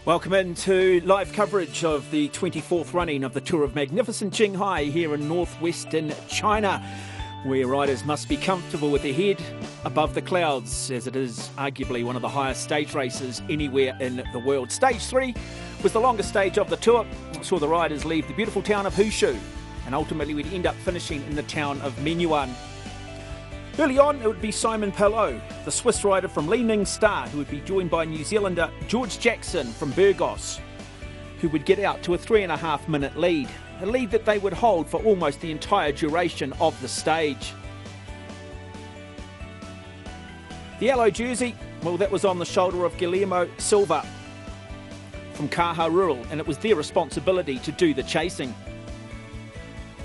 Welcome into live coverage of the 24th running of the Tour of Magnificent Quinhai here in northwestern China, where riders must be comfortable with their head above the clouds, as it is arguably one of the highest stage races anywhere in the world. Stage 3 was the longest stage of the tour. It saw the riders leave the beautiful town of Hushu, and ultimately we'd end up finishing in the town of Menyuan. Early on, it would be Simon Pelot, the Swiss rider from Li Ning Star, who would be joined by New Zealander George Jackson from Burgos, who would get out to a 3.5-minute lead, a lead that they would hold for almost the entire duration of the stage. The yellow jersey, well, that was on the shoulder of Guillermo Silva from Caja Rural, and it was their responsibility to do the chasing.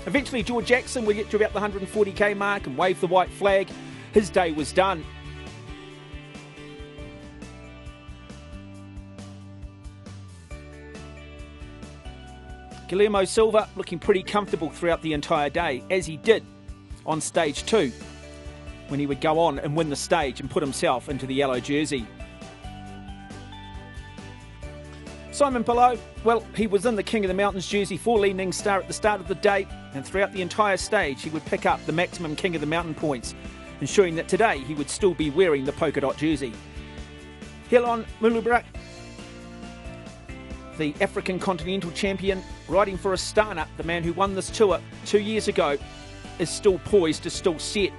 Eventually, George Jackson would get to about the 140k mark and wave the white flag. His day was done. Guillermo Silva looking pretty comfortable throughout the entire day, as he did on stage 2, when he would go on and win the stage and put himself into the yellow jersey. Simon Pelot, well, he was in the King of the Mountains jersey for Li Ning Star at the start of the day, and throughout the entire stage he would pick up the maximum King of the Mountain points, ensuring that today he would still be wearing the polka dot jersey. Helon Mulubrak, the African Continental Champion, riding for Astana, the man who won this tour 2 years ago, is still poised, is still set.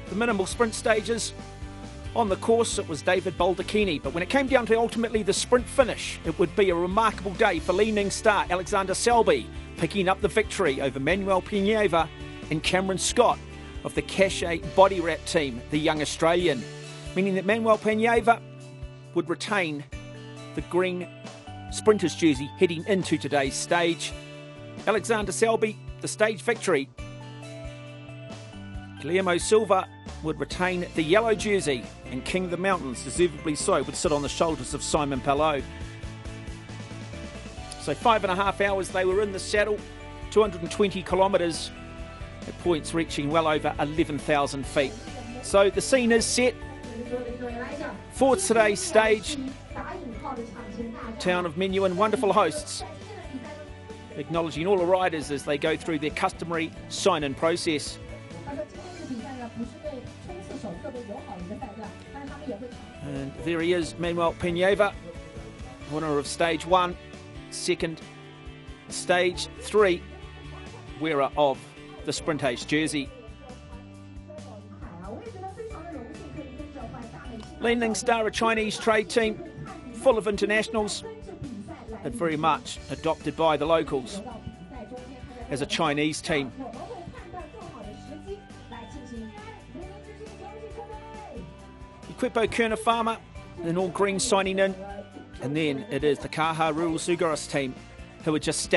The minimal sprint stages on the course, it was David Baldacchini, but when it came down to ultimately the sprint finish, it would be a remarkable day for Li Ning Star. Alexander Selby picking up the victory over Manuel Pineva and Cameron Scott of the Cachet Body Wrap team, the young Australian, meaning that Manuel Pineva would retain the green sprinter's jersey heading into today's stage. Alexander Selby, the stage victory. Guillermo Silva would retain the yellow jersey, and King of the Mountains, deservedly so, would sit on the shoulders of Simon Pelot. So 5.5 hours they were in the saddle, 220 kilometres, at points reaching well over 11,000 feet. So the scene is set for today's stage. Town of Menyuan, wonderful hosts, acknowledging all the riders as they go through their customary sign-in process. And there he is, Manuel Pineva, winner of stage 1, second, stage 3, wearer of the Sprint Ace jersey. Li Ning Star, a Chinese trade team, full of internationals, but very much adopted by the locals as a Chinese team. Equipo Kerner Farmer, an all green signing in, and then it is the Caja Rural Sugaros team who are just stacked